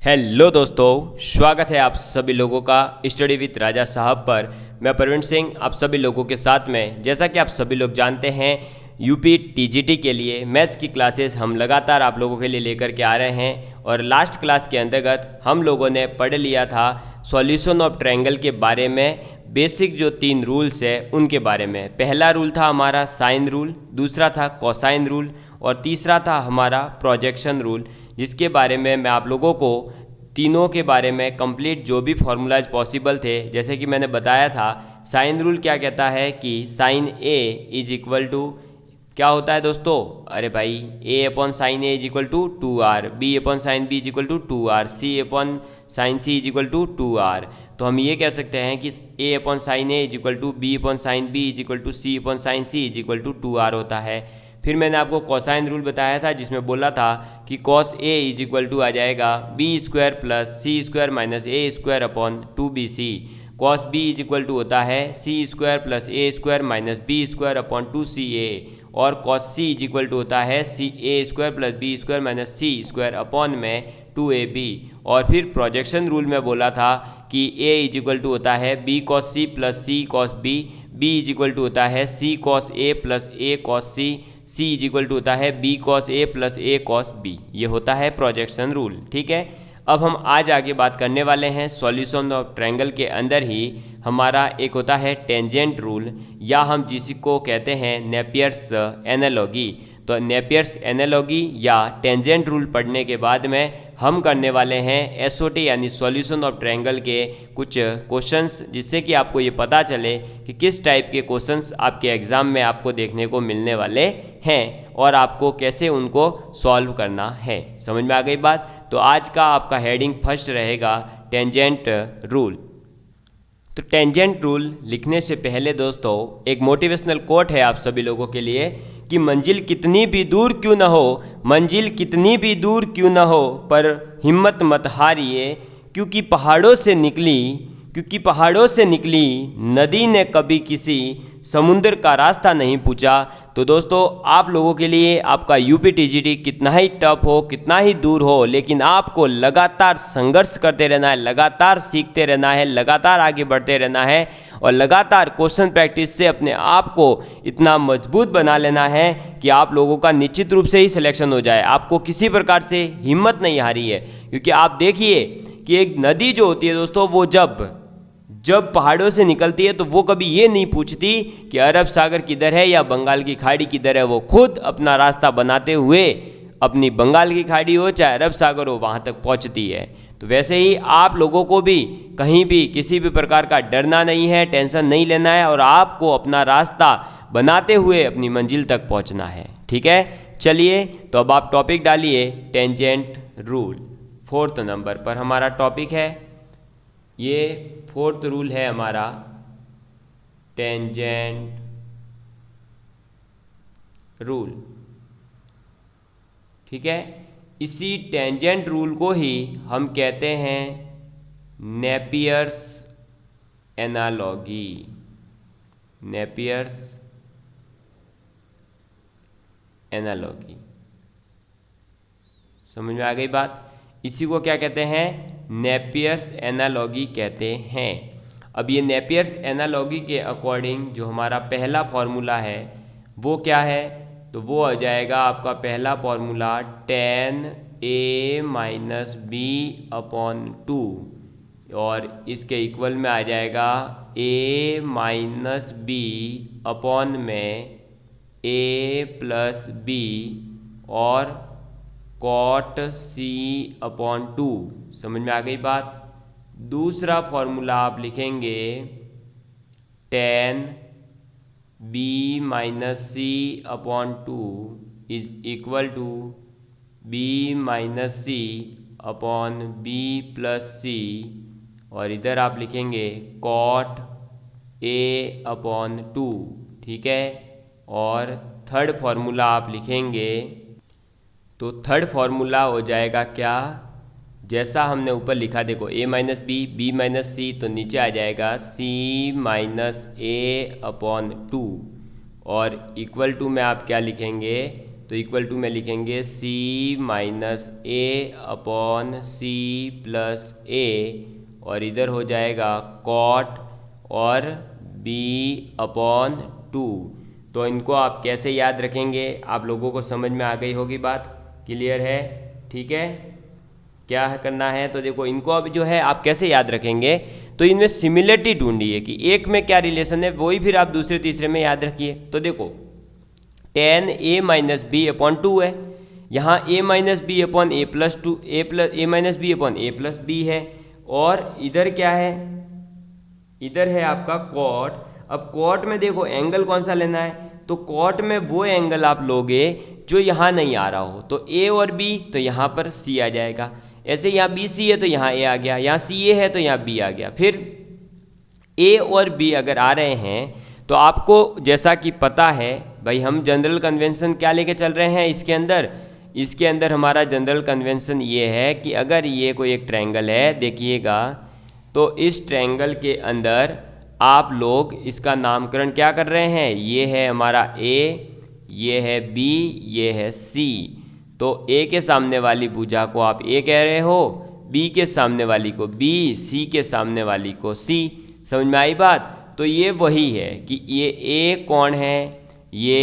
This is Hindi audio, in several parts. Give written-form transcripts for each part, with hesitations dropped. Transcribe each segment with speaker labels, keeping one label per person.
Speaker 1: हेलो दोस्तों, स्वागत है आप सभी लोगों का स्टडी विद राजा साहब पर। मैं प्रवीण सिंह आप सभी लोगों के साथ में। जैसा कि आप सभी लोग जानते हैं, यूपी टीजीटी के लिए मैथ्स की क्लासेस हम लगातार आप लोगों के लिए लेकर के आ रहे हैं। और लास्ट क्लास के अंतर्गत हम लोगों ने पढ़ लिया था सॉल्यूशन ऑफ ट्रायंगल के बारे में। बेसिक जो 3 रूल्स है उनके बारे में। पहला रूल था हमारा साइन रूल, दूसरा था कोसाइन रूल और तीसरा था हमारा प्रोजेक्शन रूल, जिसके बारे में मैं आप लोगों को तीनों के बारे में कंप्लीट जो भी फॉर्मूलाज पॉसिबल थे, जैसे कि मैंने बताया था। साइन रूल क्या कहता है कि sine A is equal to क्या होता है दोस्तों? अरे भाई, A upon sine A is equal to 2r, B upon sine B is equal to 2r, C upon sine C is equal to 2r। तो हम ये कह सकते हैं कि A upon sine A is equal to B upon sine B is equal to C upon sine C is equal to 2r होता है। फिर मैंने आपको कोसाइन रूल बताया था, जिसमें बोला था कि cos A is equal to आ जाएगा B square plus C square minus A square upon 2bc। Cos B is equal to होता है C square plus A square minus B square upon 2ca। और cos C is equal to होता है C A square plus B square minus C square upon में 2ab। और फिर प्रोजेक्शन रूल में बोला था कि ए इज इक्वल टू होता है B cos C plus C cos B, B is equal to होता है C cos A plus A cos C, C is equal to होता है B cos A plus A cos B. ये होता है प्रोजेक्शन रूल। ठीक है, अब हम आज आगे बात करने वाले हैं सॉल्यूशन ऑफ ट्रायंगल के अंदर ही हमारा एक होता है टेंजेंट रूल, या हम जिसको कहते हैं नेपियर्स एनालॉजी। तो नेपियर्स एनालॉजी या टेंजेंट रूल पढ़ने के बाद में हम करने वाले हैं एसओटी यानी सॉल्यूशन ऑफ ट्रायंगल के कुछ क्वेश्चंस, जिससे कि आपको ये पता चले कि किस टाइप के क्वेश्चंस आपके एग्ज़ाम में आपको देखने को मिलने वाले हैं और आपको कैसे उनको सॉल्व करना है। समझ में आ गई बात? तो आज का आपका हेडिंग फर्स्ट रहेगा टेंजेंट रूल। तो टेंजेंट रूल लिखने से पहले दोस्तों एक मोटिवेशनल कोट है आप सभी लोगों के लिए कि मंजिल कितनी भी दूर क्यों न हो, मंजिल कितनी भी दूर क्यों न हो, पर हिम्मत मत हारिए, क्योंकि पहाड़ों से निकली नदी ने कभी किसी समुद्र का रास्ता नहीं पूछा। तो दोस्तों आप लोगों के लिए आपका यूपी टीजीटी कितना ही टफ हो, कितना ही दूर हो, लेकिन आपको लगातार संघर्ष करते रहना है, लगातार सीखते रहना है, लगातार आगे बढ़ते रहना है और लगातार क्वेश्चन प्रैक्टिस से अपने आप को इतना मजबूत बना लेना है कि आप लोगों का निश्चित रूप से ही सिलेक्शन हो जाए। आपको किसी प्रकार से हिम्मत नहीं हारी है, क्योंकि आप देखिए कि एक नदी जो होती है दोस्तों, वो जब पहाड़ों से निकलती है तो वो कभी ये नहीं पूछती कि अरब सागर किधर है या बंगाल की खाड़ी किधर है। वो खुद अपना रास्ता बनाते हुए अपनी बंगाल की खाड़ी हो चाहे अरब सागर हो, वहाँ तक पहुँचती है। तो वैसे ही आप लोगों को भी कहीं भी किसी भी प्रकार का डरना नहीं है, टेंशन नहीं लेना है और आपको अपना रास्ता बनाते हुए अपनी मंजिल तक पहुँचना है। ठीक है, चलिए तो अब आप टॉपिक डालिए टेंजेंट रूल। 4th नंबर पर हमारा टॉपिक है, ये 4th रूल है हमारा टेंजेंट रूल। ठीक है, इसी टेंजेंट रूल को ही हम कहते हैं नेपियर्स एनालॉजी। नेपियर्स एनालॉजी, समझ में आ गई बात? इसी को क्या कहते हैं? नेपियर्स एनालॉजी कहते हैं। अब ये नेपियर्स एनालॉजी के अकॉर्डिंग जो हमारा पहला फॉर्मूला है वो क्या है? तो वो आ जाएगा आपका पहला formula tan a minus B upon 2, और इसके इक्वल में आ जाएगा a माइनस बी अपॉन में a प्लस बी और कॉट सी अपॉन 2। समझ में आ गई बात? दूसरा फॉर्मूला आप लिखेंगे tan b minus C upon 2 is equal to b minus C upon B plus सी, और इधर आप लिखेंगे कॉट a अपॉन 2। ठीक है, और थर्ड फॉर्मूला आप लिखेंगे, तो थर्ड फॉर्मूला हो जाएगा क्या? जैसा हमने ऊपर लिखा, देखो a minus B, B minus C, तो नीचे आ जाएगा c माइनस ए अपॉन 2, और इक्वल टू में आप क्या लिखेंगे? तो इक्वल टू में लिखेंगे c minus A upon C plus ए, और इधर हो जाएगा कॉट और b अपॉन 2। तो इनको आप कैसे याद रखेंगे, आप लोगों को समझ में आ गई होगी बात, क्लियर है? ठीक है, क्या करना है तो देखो, इनको अब जो है आप कैसे याद रखेंगे, तो इनमें सिमिलरिटी ढूंढिए कि एक में क्या रिलेशन है, वही फिर आप दूसरे तीसरे में याद रखिए। तो देखो tan a minus B upon 2 है, यहाँ a minus B upon A plus 2, A minus B upon A plus B है, और इधर क्या है, इधर है आपका कॉट। अब कॉट में देखो एंगल कौन सा लेना है, तो कॉट में वो एंगल आप लोगे जो यहाँ नहीं आ रहा हो, तो a और b तो यहाँ पर c आ जाएगा, ऐसे यहाँ बी सी है तो यहाँ a आ गया, यहाँ सी ए है तो यहाँ b आ गया। फिर a और b अगर आ रहे हैं तो आपको जैसा कि पता है भाई, हम जनरल कन्वेंशन क्या लेके चल रहे हैं इसके अंदर हमारा जनरल कन्वेंशन ये है कि अगर ये कोई एक ट्रायंगल है, देखिएगा, तो इस ट्रायंगल के अंदर आप लोग इसका नामकरण क्या कर रहे हैं, ये है हमारा a, ये है b, ये है c। तो a के सामने वाली भुजा को आप a कह रहे हो, b के सामने वाली को b, c के सामने वाली को c। समझ में आई बात? तो ये वही है कि ये a कौन है, ये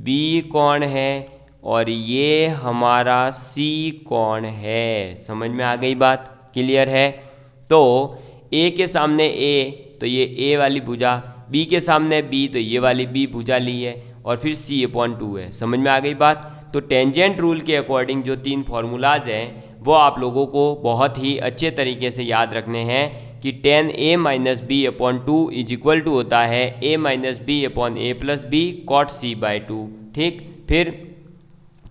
Speaker 1: b कौन है, और ये हमारा c कौन है। समझ में आ गई बात, क्लियर है? तो a के सामने a तो ये a वाली भुजा, b के सामने b तो ये वाली b भुजा ली है, और फिर c अपॉन 2 है। समझ में आ गई बात? तो टेंजेंट रूल के अकॉर्डिंग जो 3 फार्मूलाज हैं वो आप लोगों को बहुत ही अच्छे तरीके से याद रखने हैं कि tan a minus B upon 2 is equal to होता है a minus B upon A plus B cot c by 2। ठीक, फिर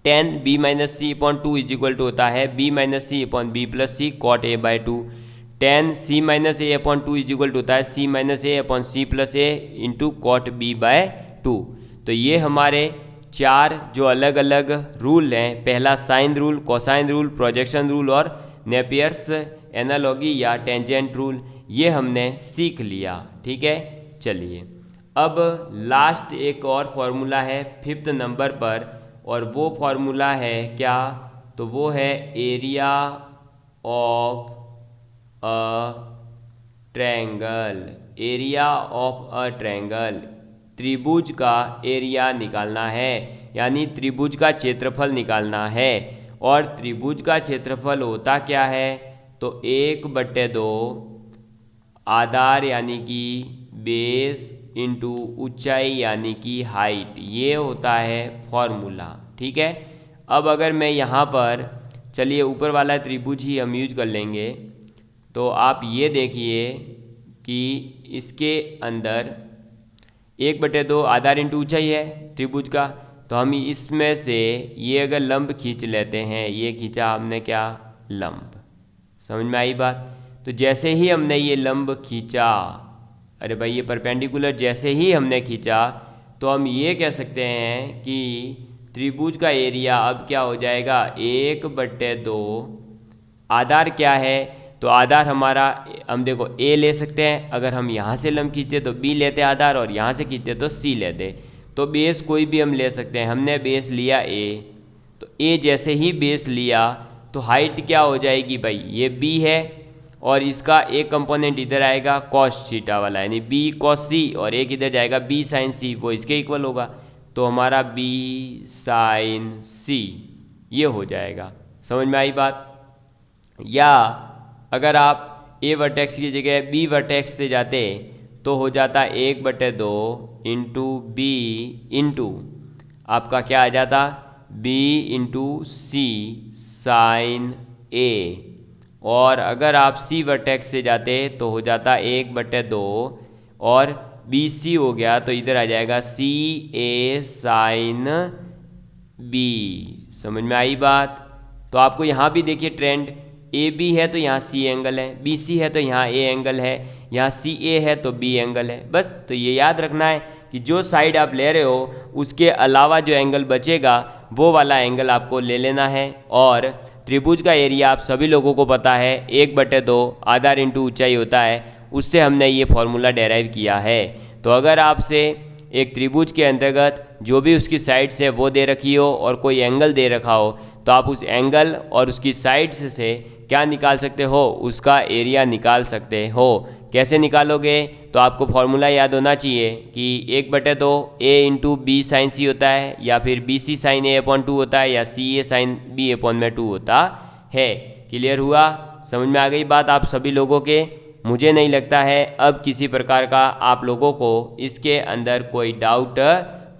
Speaker 1: tan b minus C upon 2 is equal to होता है b minus C upon B plus C cot a by 2। tan c minus A upon 2 is equal to होता है c minus A upon C plus A into cot b bye 2। तो ये हमारे 4 जो अलग अलग रूल हैं, पहला sine rule, cosine rule, projection rule और नेपियर्स एनालॉगी या टेंजेंट रूल, ये हमने सीख लिया। ठीक है, चलिए अब लास्ट एक और फॉर्मूला है 5th नंबर पर, और वो फॉर्मूला है क्या, तो वो है area of a triangle. Area of a triangle, त्रिभुज का एरिया निकालना है, यानी त्रिभुज का क्षेत्रफल निकालना है। और त्रिभुज का क्षेत्रफल होता क्या है, तो 1/2 आधार यानी कि बेस इंटू ऊंचाई यानी कि हाइट, ये होता है फॉर्मूला। ठीक है, अब अगर मैं यहाँ पर, चलिए ऊपर वाला त्रिभुज ही हम यूज कर लेंगे, तो आप ये देखिए कि इसके अंदर 1/2 आधार इंटू ऊंचाई है त्रिभुज का, तो हम इसमें से ये अगर लंब खींच लेते हैं, ये खींचा हमने क्या, लंब। समझ में आई बात? तो जैसे ही हमने ये लंब खींचा, अरे भाई ये परपेंडिकुलर जैसे ही हमने खींचा, तो हम ये कह सकते हैं कि त्रिभुज का एरिया अब क्या हो जाएगा, 1/2 आधार क्या है, तो आधार हमारा, हम देखो a ले सकते हैं, अगर हम यहाँ से लंब खींचते तो b लेते आधार, और यहाँ से खींचते तो c लेते। तो बेस कोई भी हम ले सकते हैं, हमने बेस लिया a, तो a जैसे ही बेस लिया तो हाइट क्या हो जाएगी भाई, ये b है, और इसका एक कंपोनेंट इधर आएगा cos थीटा वाला, यानी b cos c, और एक इधर जाएगा b sin c, वो इसके इक्वल होगा, तो हमारा b sin c ये हो जाएगा। समझ में आई बात? या अगर आप a वर्टेक्स की जगह b वर्टेक्स से जाते तो हो जाता 1/2 इंटू b इंटू आपका क्या आ जाता, b into C sine a, और अगर आप c वर्टेक्स से जाते तो हो जाता 1/2 और बी सी हो गया, तो इधर आ जाएगा सी ए साइन b। समझ में आई बात? तो आपको यहाँ भी देखिए ट्रेंड, ए बी है तो यहाँ सी एंगल है, बी सी है तो यहाँ ए एंगल है, यहाँ सी ए है तो बी एंगल है। बस तो ये याद रखना है कि जो साइड आप ले रहे हो उसके अलावा जो एंगल बचेगा वो वाला एंगल आपको ले लेना है। और त्रिभुज का एरिया आप सभी लोगों को पता है 1/2 आधार इंटू ऊंचाई होता है, उससे हमने ये फॉर्मूला डेराइव किया है। तो अगर आपसे एक त्रिभुज के अंतर्गत जो भी उसकी साइड्स है वो दे रखी हो और कोई एंगल दे रखा हो, तो आप उस एंगल और उसकी साइड्स से क्या निकाल सकते हो, उसका एरिया निकाल सकते हो। कैसे निकालोगे, तो आपको फॉर्मूला याद होना चाहिए कि 1/2 a इंटू बी साइन सी होता है, या फिर बी सी साइन ए अपॉन 2 होता है, या सी ए साइन बी अपॉन में 2 होता है। क्लियर हुआ, समझ में आ गई बात आप सभी लोगों के। मुझे नहीं लगता है अब किसी प्रकार का आप लोगों को इसके अंदर कोई डाउट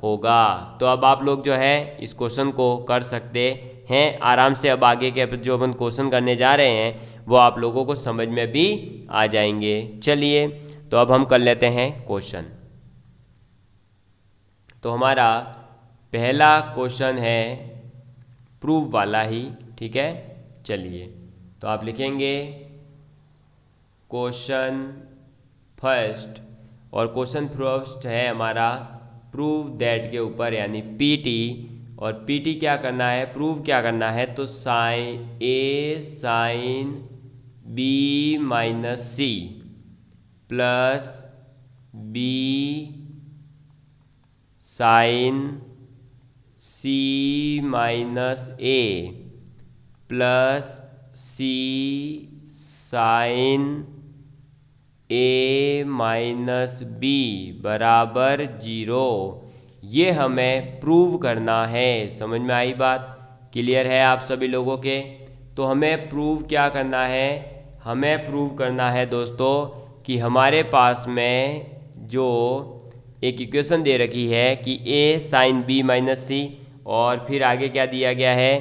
Speaker 1: होगा। तो अब आप लोग जो है इस क्वेश्चन को कर सकते हैं आराम से। अब आगे के जो अपन क्वेश्चन करने जा रहे हैं वो आप लोगों को समझ में भी आ जाएंगे। चलिए तो अब हम कर लेते हैं क्वेश्चन। तो हमारा पहला क्वेश्चन है प्रूफ वाला ही, ठीक है। चलिए तो आप लिखेंगे क्वेश्चन फर्स्ट, और क्वेश्चन फर्स्ट है हमारा प्रूव दैट के ऊपर यानी पीटी। और पीटी क्या करना है, प्रूव क्या करना है, तो sine A sine B minus C plus B sine C minus A plus C sine A minus B बराबर 0। ये हमें प्रूव करना है। समझ में आई बात, क्लियर है आप सभी लोगों के। तो हमें प्रूव क्या करना है, हमें प्रूव करना है दोस्तों कि हमारे पास में जो एक इक्वेशन दे रखी है कि a sine b minus C, और फिर आगे क्या दिया गया है,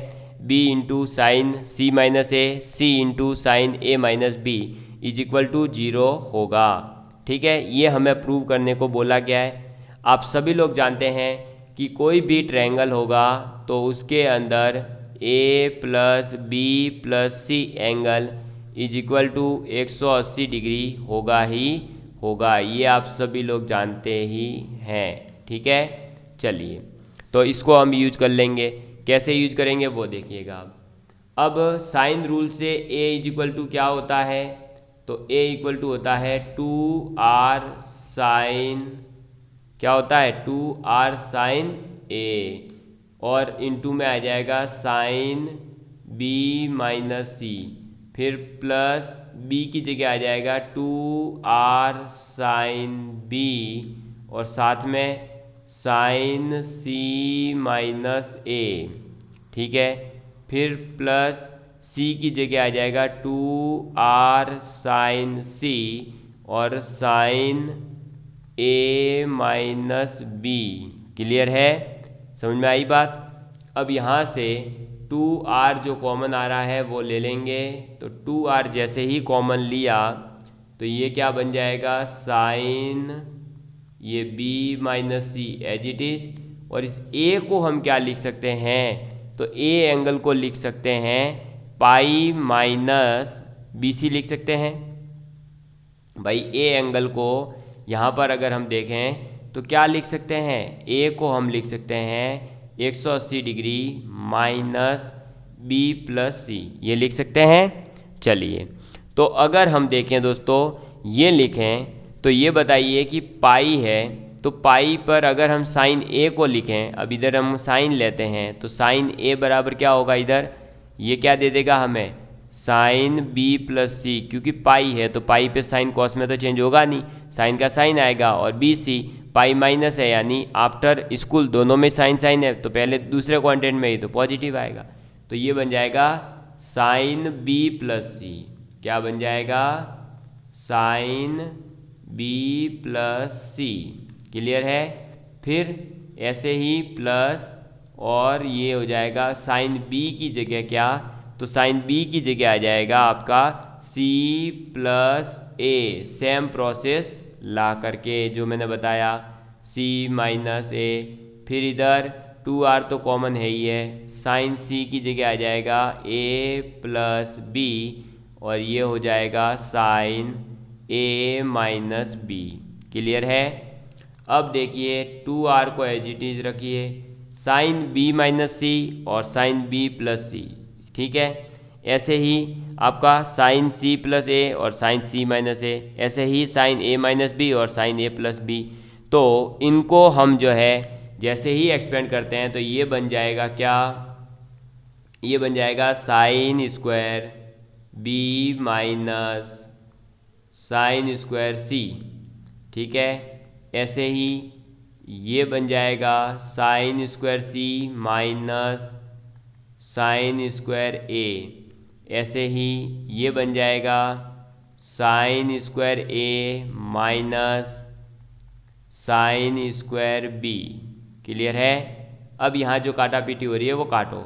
Speaker 1: b into sine C minus A, C into sine A minus B is equal to 0 होगा। ठीक है, ये हमें प्रूव करने को बोला गया है। आप सभी लोग जानते हैं कि कोई भी ट्रायंगल होगा तो उसके अंदर a plus B plus C angle is equal to 180 degree होगा ही होगा। ये आप सभी लोग जानते ही हैं, ठीक है। चलिए तो इसको हम यूज कर लेंगे। कैसे यूज करेंगे वो देखिएगा आप। अब साइन रूल से a इज इक्वल टू क्या होता है, तो a इक्वल टू होता है 2r साइन, क्या होता है 2r साइन a, और इनटू में आ जाएगा साइन b माइनस सी, फिर प्लस b की जगह आ जाएगा 2r साइन b, और साथ में साइन c माइनस a, ठीक है। फिर प्लस c की जगह आ जाएगा 2r साइन c और sine a minus b। Clear है, समझ में आई बात। अब यहाँ से 2r जो कॉमन आ रहा है वो ले लेंगे। तो 2r जैसे ही कॉमन लिया तो ये क्या बन जाएगा, साइन ये b minus C as it is, और इस a को हम क्या लिख सकते हैं, तो a एंगल को लिख सकते हैं पाई माइनस बी सी लिख सकते हैं। भाई a एंगल को यहाँ पर अगर हम देखें तो क्या लिख सकते हैं, a को हम लिख सकते हैं 180 डिग्री माइनस बी प्लस सी, ये लिख सकते हैं। चलिए तो अगर हम देखें दोस्तों ये लिखें तो ये बताइए कि पाई है, तो पाई पर अगर हम साइन a को लिखें, अब इधर हम साइन लेते हैं तो साइन a बराबर क्या होगा, इधर ये क्या दे देगा हमें, साइन b प्लस सी, क्योंकि पाई है तो पाई पे साइन कॉस में तो चेंज होगा नहीं, साइन का साइन आएगा, और बी सी पाई माइनस है यानी आफ्टर स्कूल दोनों में साइन साइन है तो पहले दूसरे क्वाड्रेंट में ही तो पॉजिटिव आएगा। तो ये बन जाएगा साइन b प्लस सी, क्या बन जाएगा, साइन b प्लस सी। क्लियर है। फिर ऐसे ही प्लस, और ये हो जाएगा साइन b की जगह क्या, तो साइन b की जगह आ जाएगा आपका c plus a, same process ला करके जो मैंने बताया, c माइनस a, फिर इधर 2r तो कॉमन है ही है, साइन c की जगह आ जाएगा a प्लस b, और ये हो जाएगा sine a minus b। Clear है। अब देखिए 2r को एज इट इज रखिए, साइन b माइनस सी और साइन b प्लस सी, ठीक है। ऐसे ही आपका साइन c प्लस ए और साइन c माइनस ए, ऐसे ही साइन a माइनस बी और साइन a प्लस बी। तो इनको हम जो है जैसे ही एक्सपेंड करते हैं तो ये बन जाएगा क्या, ये बन जाएगा sine square B minus sine square C. ठीक है, ऐसे ही ये बन जाएगा sine square C minus sine square A. ऐसे ही ये बन जाएगा sine square A minus sine square B. Clear है। अब यहाँ जो काटा पीटी हो रही है वो काटो।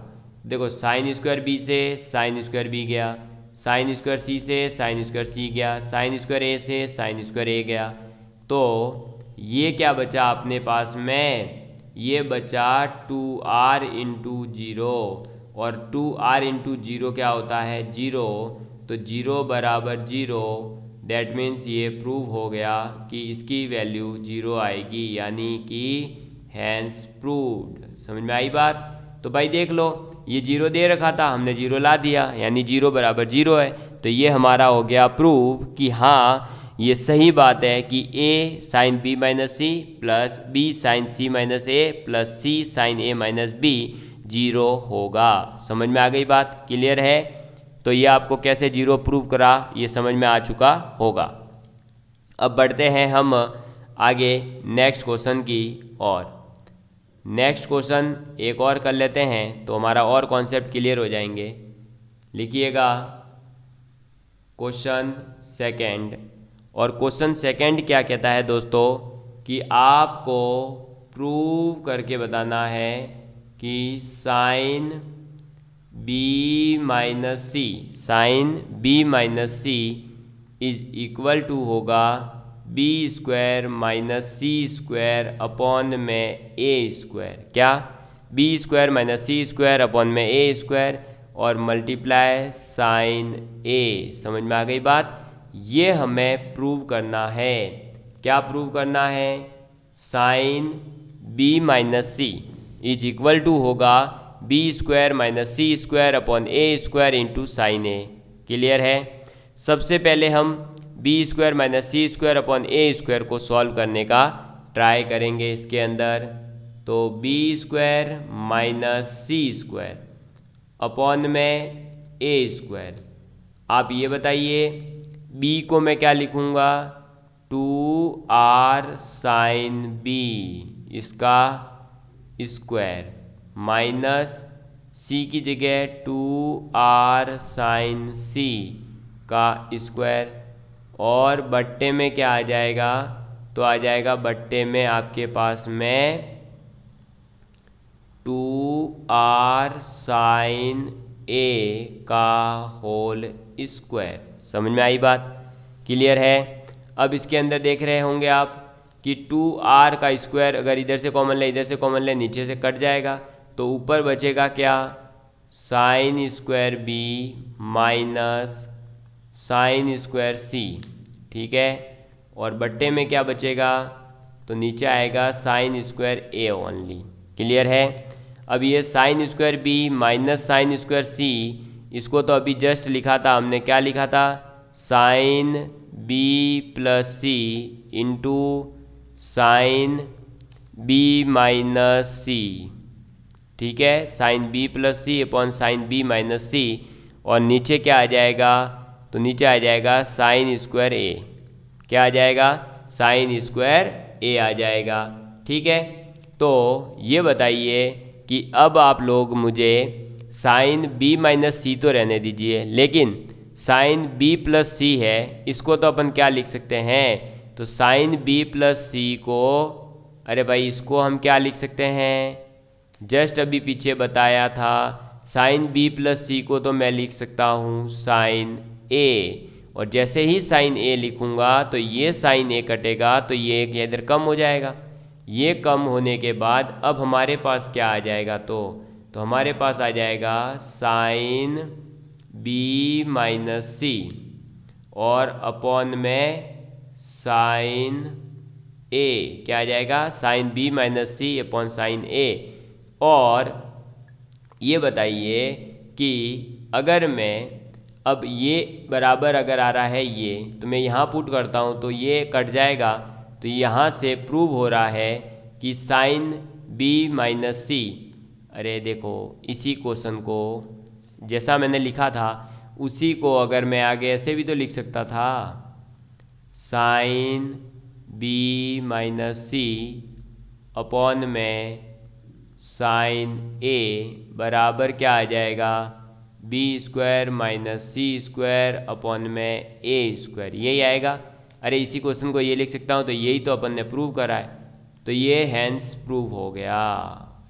Speaker 1: देखो साइन स्क्वायर बी से साइन स्क्वायर बी गया, साइन स्क्वायर सी से साइन स्क्वायर सी गया, साइन स्क्वायर ए से साइन स्क्वायर ए गया। तो ये क्या बचा अपने पास में, ये बचा 2r इंटू जीरो, और 2r इंटू जीरो क्या होता है 0, तो 0 बराबर 0। दैट मीन्स ये प्रूव हो गया कि इसकी वैल्यू 0 आएगी, यानी कि हैंस प्रूव्ड। समझ में आई बात। तो भाई देख लो ये 0 दे रखा था, हमने 0 ला दिया, यानी 0 बराबर 0 है। तो ये हमारा हो गया प्रूव कि हाँ ये सही बात है कि a sine b minus C plus b sine c minus a plus c sine a minus b 0 होगा। समझ में आ गई बात। क्लियर है। तो ये आपको कैसे 0 प्रूव करा ये समझ में आ चुका होगा। अब बढ़ते हैं हम आगे नेक्स्ट क्वेश्चन की और। नेक्स्ट क्वेश्चन एक और कर लेते हैं तो हमारा और कॉन्सेप्ट क्लियर हो जाएंगे। लिखिएगा क्वेश्चन सेकंड। और क्वेश्चन सेकंड क्या कहता है दोस्तों कि आपको प्रूव करके बताना है कि sine B minus C, sine B minus C is equal to होगा B square minus C square upon में ए स्क्वायर। क्या, B square minus C square upon में ए स्क्वायर और मल्टीप्लाई साइन ए। समझ में आ गई बात। ये हमें प्रूव करना है। क्या प्रूव करना है, sine B minus C is equal to होगा B square minus C square upon A square into sine A. Clear है। सबसे पहले हम B square minus C square upon A square को सॉल्व करने का ट्राई करेंगे इसके अंदर। तो B square minus C square upon में ए स्क्वायर। आप ये बताइए b को मैं क्या लिखूँगा, 2r साइन b इसका स्क्वायर माइनस c की जगह 2r साइन c का स्क्वायर, और बट्टे में क्या आ जाएगा, तो आ जाएगा बट्टे में आपके पास में 2r साइन a का होल स्क्वायर। समझ में आई बात। क्लियर है। अब इसके अंदर देख रहे होंगे आप कि 2r का स्क्वायर अगर इधर से कॉमन ले इधर से कॉमन ले नीचे से कट जाएगा, तो ऊपर बचेगा क्या, sine square B minus sine square C. ठीक है। और बट्टे में क्या बचेगा, तो नीचे आएगा sine square A only. Clear है। अब ये sine square B minus sine square C, इसको तो अभी जस्ट लिखा था हमने, क्या लिखा था, sine B plus C into sign B minus सी। ठीक है, sine B plus C upon sine B minus C, और नीचे क्या आ जाएगा, तो नीचे आ जाएगा साइन स्क्वायर ए। क्या आ जाएगा, साइन स्क्वायर ए आ जाएगा। ठीक है। तो ये बताइए कि अब आप लोग मुझे साइन बी माइनस सी तो रहने दीजिए, लेकिन साइन बी प्लस सी है, इसको तो अपन क्या लिख सकते हैं, तो साइन बी प्लस सी को, अरे भाई इसको हम क्या लिख सकते हैं, जस्ट अभी पीछे बताया था, साइन बी प्लस सी को तो मैं लिख सकता हूँ साइन ए, और जैसे ही साइन ए लिखूँगा तो ये साइन ए कटेगा, तो ये इधर कम हो जाएगा। ये कम होने के बाद अब हमारे पास क्या आ जाएगा, तो हमारे पास आ जाएगा साइन बी माइनस सी और अपॉन में साइन ए। क्या आ जाएगा, sign B minus C upon sine ए। और ये बताइए कि अगर मैं अब ये बराबर अगर आ रहा है ये, तो मैं यहाँ पुट करता हूँ तो ये कट जाएगा, तो यहाँ से प्रूव हो रहा है कि साइन बी माइनस सी, अरे देखो इसी क्वेश्चन को जैसा मैंने लिखा था उसी को अगर मैं आगे ऐसे भी तो लिख सकता था, sign B minus C upon में साइन ए बराबर क्या आ जाएगा, B square minus C square upon में ए स्क्वायर, यही आएगा। अरे इसी क्वेश्चन को ये लिख सकता हूँ, तो यही तो अपन ने प्रूव करा है, तो ये हैंस प्रूव हो गया,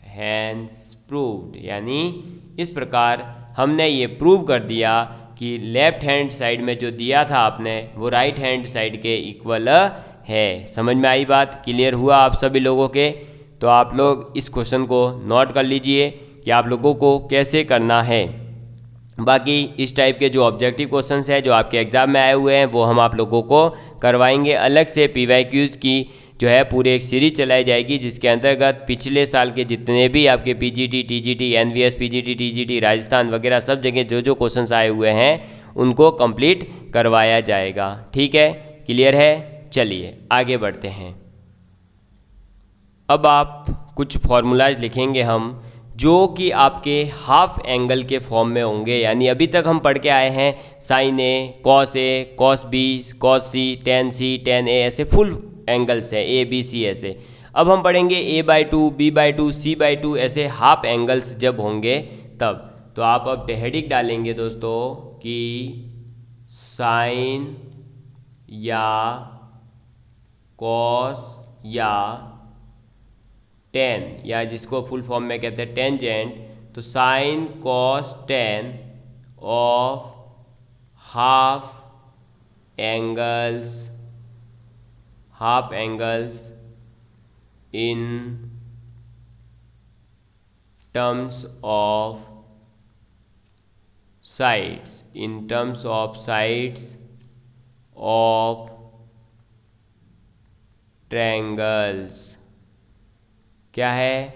Speaker 1: हैंस प्रूव्ड। यानी इस प्रकार हमने ये प्रूव कर दिया कि लेफ्ट हैंड साइड में जो दिया था आपने वो राइट हैंड साइड के इक्वल है। समझ में आई बात, क्लियर हुआ आप सभी लोगों के? तो आप लोग इस क्वेश्चन को नोट कर लीजिए कि आप लोगों को कैसे करना है। बाकी इस टाइप के जो ऑब्जेक्टिव क्वेश्चंस हैं जो आपके एग्ज़ाम में आए हुए हैं वो हम आप लोगों को करवाएंगे। अलग से PYQs की जो है पूरी एक सीरीज चलाई जाएगी जिसके अंतर्गत पिछले साल के जितने भी आपके PGT, TGT, NVS, PGT, TGT, Rajasthan वगैरह सब जगह जो जो क्वेश्चंस आए हुए हैं उनको कंप्लीट करवाया जाएगा। ठीक है, क्लियर है? चलिए आगे बढ़ते हैं। अब आप कुछ फॉर्मूलाज लिखेंगे हम जो कि आपके हाफ एंगल के फॉर्म में होंगे। यानी अभी तक हम पढ़ के आए हैं साइन ए, कॉस बी, कॉस सी, टेन सी, टेन ए, ऐसे फुल एंगल्स है ABC ऐसे। अब हम पढ़ेंगे A/2, B/2, C/2 ऐसे हाफ एंगल्स जब होंगे तब। तो आप अब हेडिंग डालेंगे दोस्तों कि साइन या कॉस या टेन, या जिसको फुल फॉर्म में कहते हैं टेंजेंट, तो sine cos tan of half angles in terms of sides of triangles. क्या है?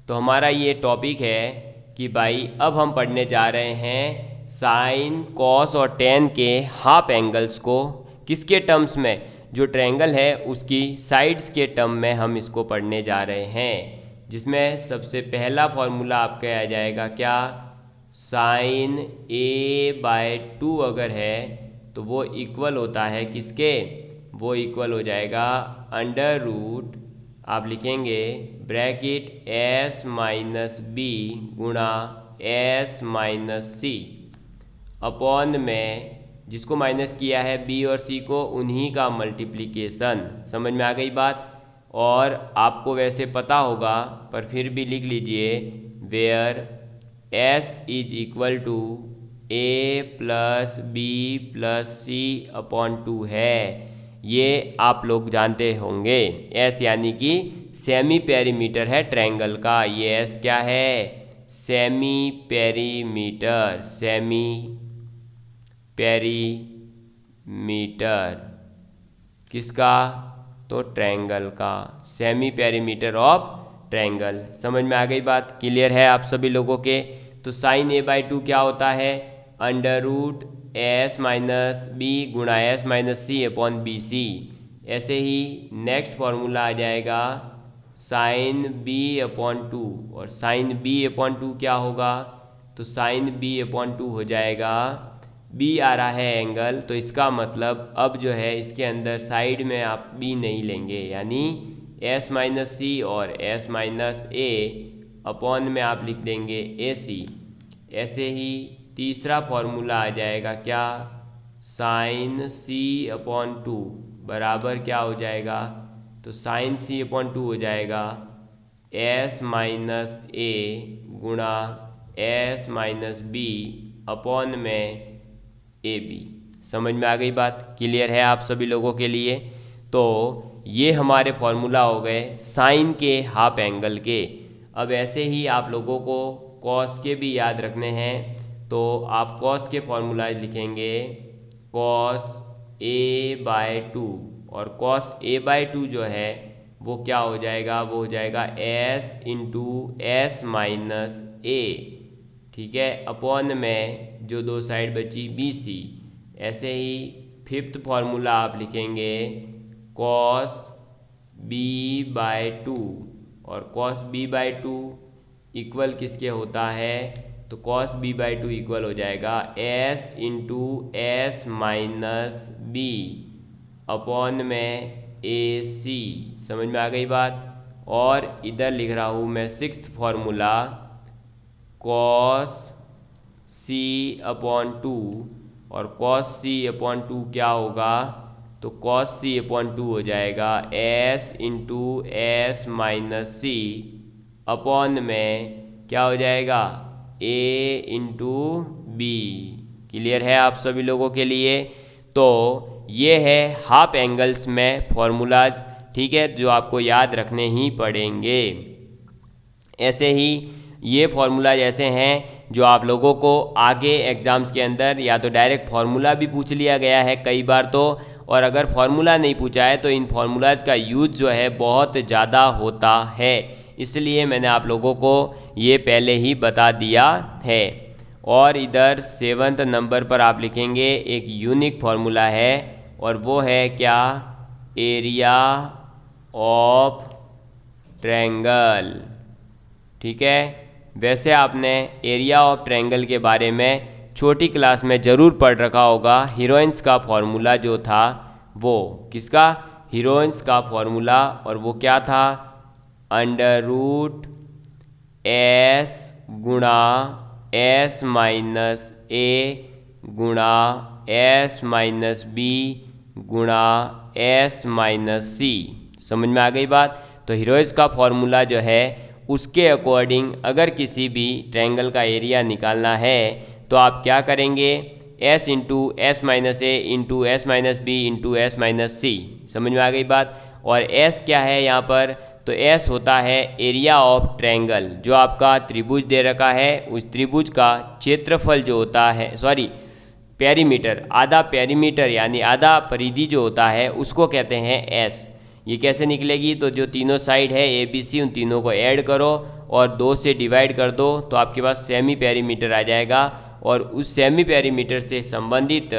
Speaker 1: तो हमारा ये टॉपिक है कि भाई अब हम पढ़ने जा रहे हैं साइन, कॉस और टेन के हाफ एंगल्स को किसके टर्म्स में, जो ट्रायंगल है उसकी साइड्स के टर्म में हम इसको पढ़ने जा रहे हैं। जिसमें सबसे पहला फॉर्मूला आपका आ जाएगा क्या, साइन A/2 अगर है तो वो इक्वल होता है किसके, वो इक्वल हो जाएगा अंडर रूट, आप लिखेंगे ब्रैकेट S माइनस बी गुणा S माइनस सी अपॉन में, जिसको माइनस किया है B और C को, उन्हीं का मल्टीप्लिकेशन। समझ में आ गई बात? और आपको वैसे पता होगा पर फिर भी लिख लीजिए, where S is equal to A plus B plus C upon 2 है। ये आप लोग जानते होंगे। S यानी कि सेमी पेरीमीटर है ट्रायंगल का। ये S क्या है? सेमी पेरीमीटर किसका? तो ट्रायंगल का, सेमी पेरीमीटर ऑफ ट्रायंगल। समझ में आ गई बात, क्लियर है आप सभी लोगों के? तो साइन A/2 क्या होता है, under root S minus B गुणा S minus C upon BC। ऐसे ही नेक्स्ट फॉर्मूला आ जाएगा साइन B/2, और साइन B/2 क्या होगा, तो साइन B/2 हो जाएगा, B आ रहा है एंगल, तो इसका मतलब अब जो है इसके अंदर साइड में आप B नहीं लेंगे, यानी S माइनस सी और S माइनस ए अपॉन में आप लिख देंगे AC। ऐसे ही तीसरा फॉर्मूला आ जाएगा क्या, साइन C/2 बराबर क्या हो जाएगा, तो साइन C/2 हो जाएगा S माइनस ए गुणा S माइनस बी अपॉन में AB। समझ में आ गई बात, क्लियर है आप सभी लोगों के लिए? तो ये हमारे फॉर्मूला हो गए साइन के हाफ एंगल के। अब ऐसे ही आप लोगों को कॉस के भी याद रखने हैं, तो आप कॉस के फॉर्मूलाज लिखेंगे कॉस A/2, और कॉस A/2 जो है वो क्या हो जाएगा, वो हो जाएगा S into S minus a, ठीक है, अपॉन में जो दो साइड बची BC। ऐसे ही फिफ्थ फॉर्मूला आप लिखेंगे कॉस b/2 और cos b/2 इक्वल किसके होता है, तो cos b/2 इक्वल हो जाएगा s into S minus B upon में AC। समझ में आ गई बात। और इधर लिख रहा हूँ मैं सिक्स्थ फॉर्मूला cos c/2 और cos c/2 क्या होगा, तो cos c/2 हो जाएगा s into S minus C upon में क्या हो जाएगा a इंटू बी। क्लियर है आप सभी लोगों के लिए। तो ये है हाफ एंगल्स में फॉर्मूलाज, ठीक है, जो आपको याद रखने ही पड़ेंगे। ऐसे ही ये फॉर्मूलाज ऐसे हैं जो आप लोगों को आगे एग्ज़ाम्स के अंदर या तो डायरेक्ट फार्मूला भी पूछ लिया गया है कई बार तो, और अगर फार्मूला नहीं पूछा है तो इन फार्मूलाज का यूज जो है बहुत ज़्यादा होता है, इसलिए मैंने आप लोगों को ये पहले ही बता दिया है। और इधर 7वें नंबर पर आप लिखेंगे एक यूनिक फार्मूला है और वो है क्या, एरिया ऑफ ट्रायंगल। ठीक है, वैसे आपने एरिया ऑफ ट्रायंगल के बारे में छोटी क्लास में ज़रूर पढ़ रखा होगा। हीरोइंस का फॉर्मूला जो था वो किसका, हीरोइंस का फॉर्मूला, और वो क्या था, √S गुणा S माइनस A गुणा S माइनस B गुणा S माइनस C। समझ में आ गई बात। तो हीरोइंस का फॉर्मूला जो है उसके अकॉर्डिंग अगर किसी भी ट्रायंगल का एरिया निकालना है तो आप क्या करेंगे, S into S minus A into S minus B into S minus C. समझ में आ गई बात। और S क्या है यहाँ पर, तो S होता है एरिया ऑफ ट्रायंगल। जो आपका त्रिभुज दे रखा है उस त्रिभुज का क्षेत्रफल जो होता है, सॉरी पेरीमीटर, आधा पेरीमीटर यानी आधा परिधि जो होता है उसको कहते हैं S। ये कैसे निकलेगी, तो जो तीनों साइड है ABC उन तीनों को ऐड करो और 2 से डिवाइड कर दो तो आपके पास सेमी पेरीमीटर आ जाएगा। और उस सेमी पेरीमीटर से संबंधित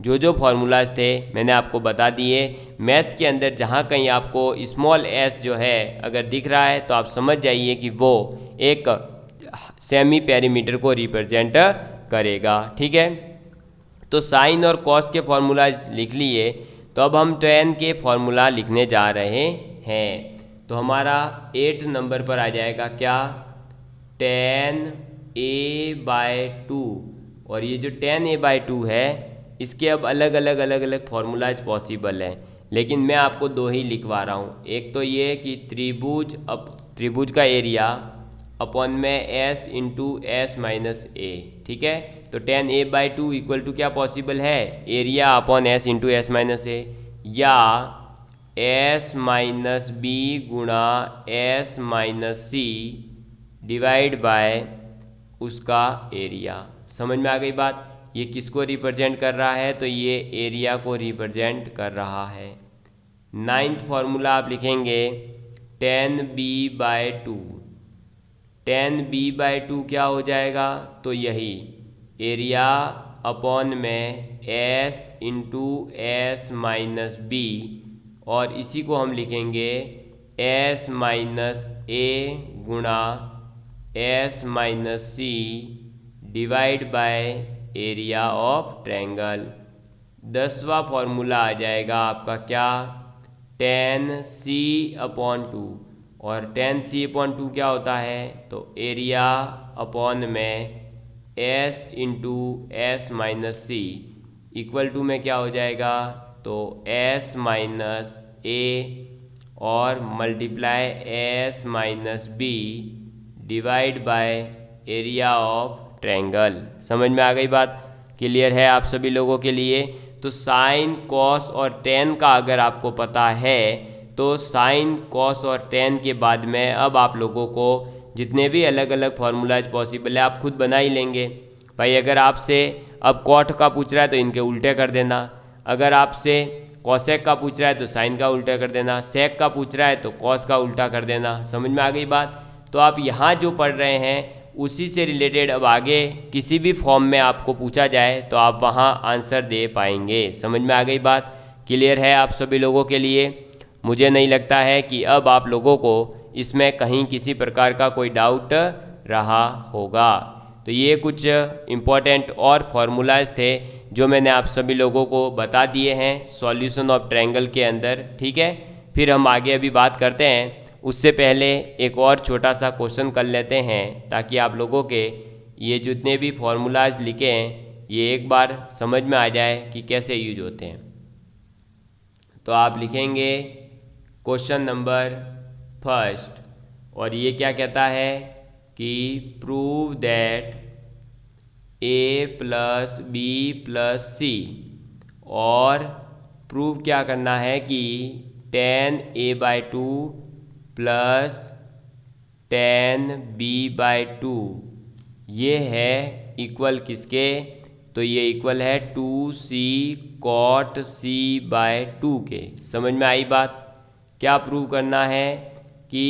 Speaker 1: जो फार्मूलाज थे मैंने आपको बता दिए। मैथ्स के अंदर जहाँ कहीं आपको स्मॉल s जो है अगर दिख रहा है तो आप समझ जाइए कि वो एक सेमी पेरीमीटर को रिप्रेजेंट करेगा। ठीक है, तो साइन और कॉस के फार्मूलाज लिख लिए। तो अब हम tan के फार्मूला लिखने जा रहे हैं। तो हमारा 8 नंबर पर आ जाएगा क्या, tan a/2। और ये जो tan a/2 है इसके अब अलग अलग फार्मूलाज पॉसिबल हैं, लेकिन मैं आपको 2 ही लिखवा रहा हूँ। एक तो ये कि त्रिभुज का एरिया अपॉन में S into S minus a. ठीक है, तो tan a/2 इक्वल टू क्या पॉसिबल है, area upon S into S minus a, या S माइनस बी गुणा S minus c divide by उसका एरिया। समझ में आ गई बात। ये किसको रिप्रेजेंट कर रहा है, तो ये एरिया को रिप्रेजेंट कर रहा है। 9th फार्मूला आप लिखेंगे tan b/2। tan b/2 क्या हो जाएगा, तो यही एरिया अपॉन में S into S minus B, और इसी को हम लिखेंगे S माइनस ए गुणा S minus c divide by area of triangle. 10वां फार्मूला आ जाएगा आपका क्या, tan c/2। और tan c/2 क्या होता है, तो एरिया अपॉन में S into S minus C equal to में क्या हो जाएगा, तो S माइनस ए और multiply S minus B divide by area of triangle. समझ में आ गई बात। क्लियर है आप सभी लोगों के लिए। तो साइन कॉस और tan का अगर आपको पता है तो साइन कॉस और tan के बाद में अब आप लोगों को जितने भी अलग अलग फार्मूलाज पॉसिबल है आप खुद बना ही लेंगे। भाई अगर आपसे अब कॉट का पूछ रहा है तो इनके उल्टे कर देना, अगर आपसे कॉसेक का पूछ रहा है तो साइन का उल्टा कर देना, सेक का पूछ रहा है तो कॉस का उल्टा कर देना। समझ में आ गई बात। तो आप यहाँ जो पढ़ रहे हैं उसी से रिलेटेड अब आगे किसी भी फॉर्म में आपको पूछा जाए तो आप वहाँ आंसर दे पाएंगे। समझ में आ गई बात। क्लियर है आप सभी लोगों के लिए। मुझे नहीं लगता है कि अब आप लोगों को इसमें कहीं किसी प्रकार का कोई डाउट रहा होगा। तो ये कुछ इम्पोर्टेंट और फार्मूलाज थे जो मैंने आप सभी लोगों को बता दिए हैं सॉल्यूशन ऑफ ट्रायंगल के अंदर, ठीक है। फिर हम आगे अभी बात करते हैं, उससे पहले एक और छोटा सा क्वेश्चन कर लेते हैं ताकि आप लोगों के ये जितने भी फार्मूलाज लिखे हैं ये एक बार समझ में आ जाए कि कैसे यूज होते हैं। तो आप लिखेंगे क्वेश्चन नंबर फर्स्ट, और ये क्या कहता है कि prove that a plus B plus सी, और प्रूव क्या करना है कि tan a/2 plus tan b/2 ये है इक्वल किसके, तो ये इक्वल है 2c cot c/2 के। समझ में आई बात। क्या प्रूव करना है कि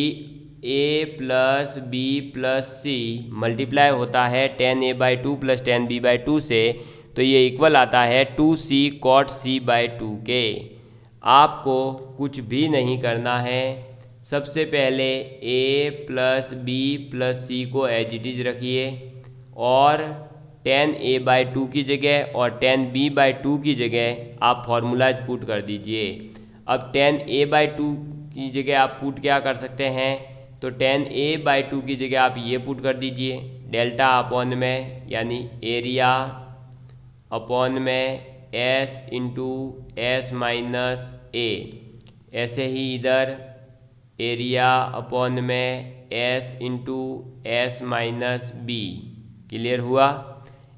Speaker 1: a plus B plus C multiply होता है tan a/2 plus tan b/2 से, तो ये इक्वल आता है 2c cot c/2 के। आपको कुछ भी नहीं करना है, सबसे पहले a प्लस बी प्लस सी को एज इट इज रखिए और tan a/2 की जगह और tan b/2 की जगह आप फार्मूलाज पुट कर दीजिए। अब tan a/2 की जगह आप पुट क्या कर सकते हैं, तो tan a/2 की जगह आप ये पुट कर दीजिए डेल्टा अपॉन में यानी एरिया अपॉन में s into s minus a, ऐसे ही इधर एरिया अपॉन में s into s minus B. Clear हुआ।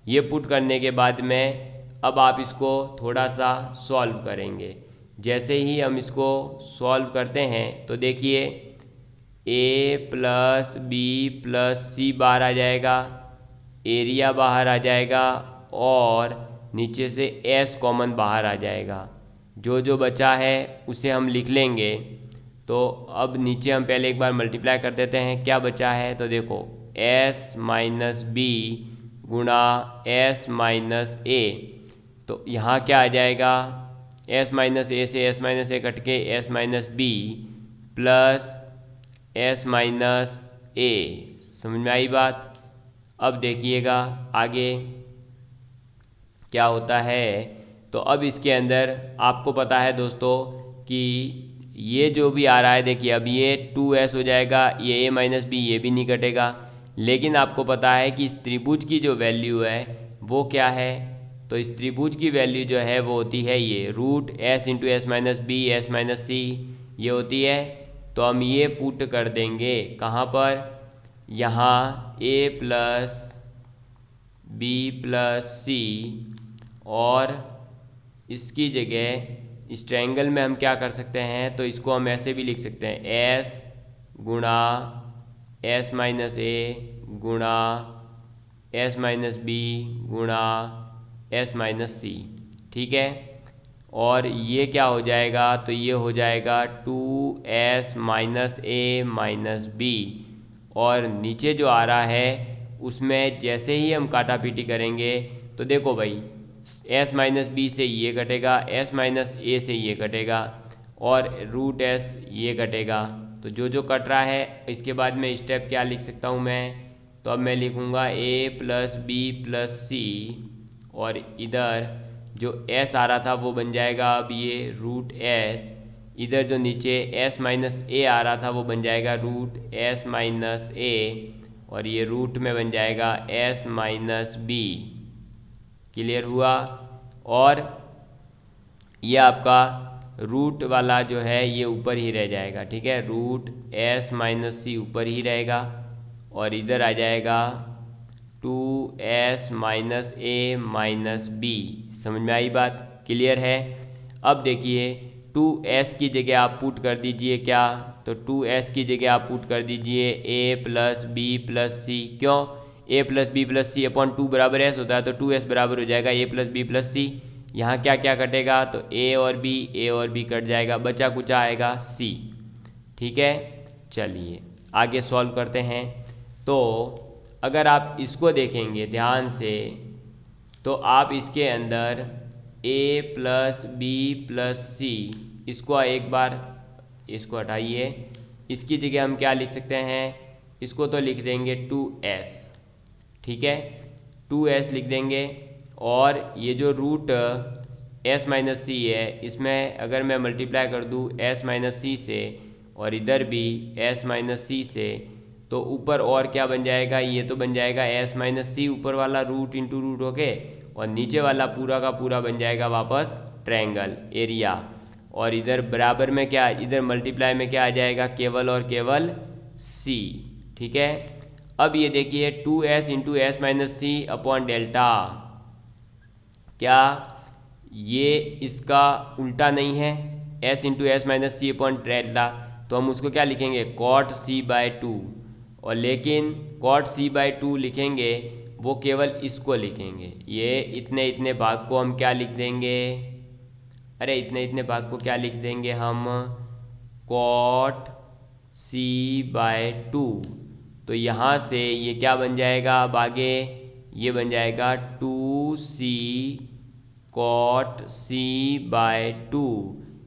Speaker 1: ये पुट करने के बाद में अब आप इसको थोड़ा सा सॉल्व करेंगे। जैसे ही हम इसको सॉल्व करते हैं तो देखिए a प्लस बी प्लस सी बाहर आ जाएगा, एरिया बाहर आ जाएगा और नीचे से s कॉमन बाहर आ जाएगा। जो जो बचा है उसे हम लिख लेंगे। तो अब नीचे हम पहले एक बार मल्टीप्लाई कर देते हैं, क्या बचा है तो देखो s माइनस बी गुणा s माइनस ए। तो यहाँ क्या आ जाएगा, s माइनस ए से s माइनस ए कट के s minus b plus s minus a. समझ में आई बात। अब देखिएगा आगे क्या होता है। तो अब इसके अंदर आपको पता है दोस्तों कि ये जो भी आ रहा है, देखिए अब ये 2s हो जाएगा, ये a माइनस बी ये भी नहीं कटेगा। लेकिन आपको पता है कि इस त्रिभुज की जो वैल्यू है वो क्या है, तो इस त्रिभुज की वैल्यू जो है वो होती है ये root s into S minus b s minus c ये होती है। तो हम ये पुट कर देंगे कहाँ पर, यहाँ a प्लस बी प्लस सी, और इसकी जगह इस ट्रायंगल में हम क्या कर सकते हैं, तो इसको हम ऐसे भी लिख सकते हैं s गुणा s माइनस ए गुणा s माइनस बी गुणा s माइनस सी, ठीक है। और ये क्या हो जाएगा, तो ये हो जाएगा 2s माइनस ए माइनस बी, और नीचे जो आ रहा है उसमें जैसे ही हम काटापीटी करेंगे तो देखो भाई s माइनस बी से ये कटेगा, s माइनस ए से ये कटेगा और रूट s ये कटेगा। तो जो जो कट रहा है इसके बाद में स्टेप क्या लिख सकता हूँ मैं, तो अब मैं लिखूँगा a प्लस बी प्लस सी, और इधर जो s आ रहा था वो बन जाएगा अब ये रूट s, इधर जो नीचे s माइनस ए आ रहा था वो बन जाएगा रूट s माइनस ए, और ये रूट में बन जाएगा s माइनस बी। क्लियर हुआ। और ये आपका रूट वाला जो है ये ऊपर ही रह जाएगा, ठीक है, रूट s माइनस सी ऊपर ही रहेगा, और इधर आ जाएगा 2s माइनस ए माइनस बी। समझ में आई बात। क्लियर है। अब देखिए 2s की जगह आप पुट कर दीजिए क्या, तो 2s की जगह आप पुट कर दीजिए a plus B plus C. क्यों, a plus B plus C upon 2 बराबर s होता है, तो 2s बराबर हो जाएगा a प्लस बी प्लस सी। यहाँ क्या क्या कटेगा, तो a और b कट जाएगा, बचा कुचा आएगा c। ठीक है, चलिए आगे सॉल्व करते हैं। तो अगर आप इसको देखेंगे ध्यान से तो आप इसके अंदर a प्लस बी प्लस सी इसको एक बार इसको हटाइए, इसकी जगह हम क्या लिख सकते हैं, इसको तो लिख देंगे 2s, ठीक है, 2s लिख देंगे। और ये जो रूट s माइनस सी है, इसमें अगर मैं मल्टीप्लाई कर दूँ s माइनस सी से और इधर भी s माइनस सी से, तो ऊपर और क्या बन जाएगा, ये तो बन जाएगा s माइनस सी ऊपर वाला रूट इंटू रूट होके, और नीचे वाला पूरा का पूरा बन जाएगा वापस ट्रायंगल एरिया। और इधर बराबर में क्या, इधर मल्टीप्लाई में क्या आ जाएगा, केवल और केवल c, ठीक है। अब ये देखिए 2s into S minus C upon delta, क्या ये इसका उल्टा नहीं है, s into S minus C upon delta, तो हम उसको क्या लिखेंगे कॉट c बाय 2। और लेकिन कॉट c बाय 2 लिखेंगे वो केवल इसको लिखेंगे, ये इतने इतने भाग को हम क्या लिख देंगे, अरे इतने इतने भाग को क्या लिख देंगे हम, कॉट c बाय 2। तो यहाँ से ये क्या बन जाएगा, अब आगे ये बन जाएगा 2c cot c by 2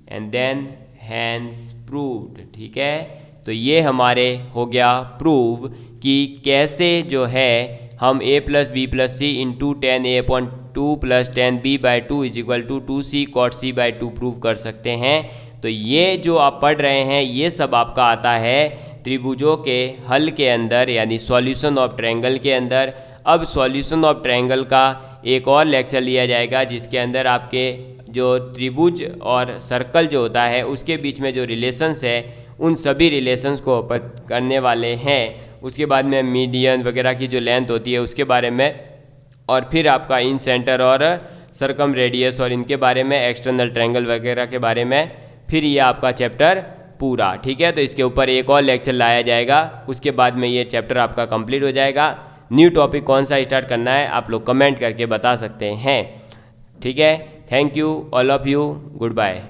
Speaker 1: and then hence proved, ठीक है। तो ये हमारे हो गया प्रूव कि कैसे जो है हम a plus B plus C into 10a upon 2 plus 10b by 2 is equal to 2c cot c by 2 prove कर सकते हैं। तो ये जो आप पढ़ रहे हैं ये सब आपका आता है त्रिभुजों के हल के अंदर, यानी सॉल्यूशन ऑफ ट्रायंगल के अंदर। अब सॉल्यूशन ऑफ ट्रायंगल का एक और लेक्चर लिया जाएगा जिसके अंदर आपके जो त्रिभुज और सर्कल जो होता है उसके बीच में जो रिलेशंस है उन सभी रिलेशंस को करने वाले हैं। उसके बाद में मीडियन वगैरह की जो लेंथ होती है उसके बारे में, और फिर आपका इन सेंटर और सरकम रेडियस और इनके बारे में, एक्सटर्नल ट्रायंगल वगैरह के बारे में, फिर ये आपका चैप्टर पूरा, ठीक है। तो इसके ऊपर एक और लेक्चर लाया जाएगा, उसके बाद में ये चैप्टर आपका कंप्लीट हो जाएगा। न्यू टॉपिक कौन सा स्टार्ट करना है आप लोग कमेंट करके बता सकते हैं, ठीक है। Thank you all of you, good bye.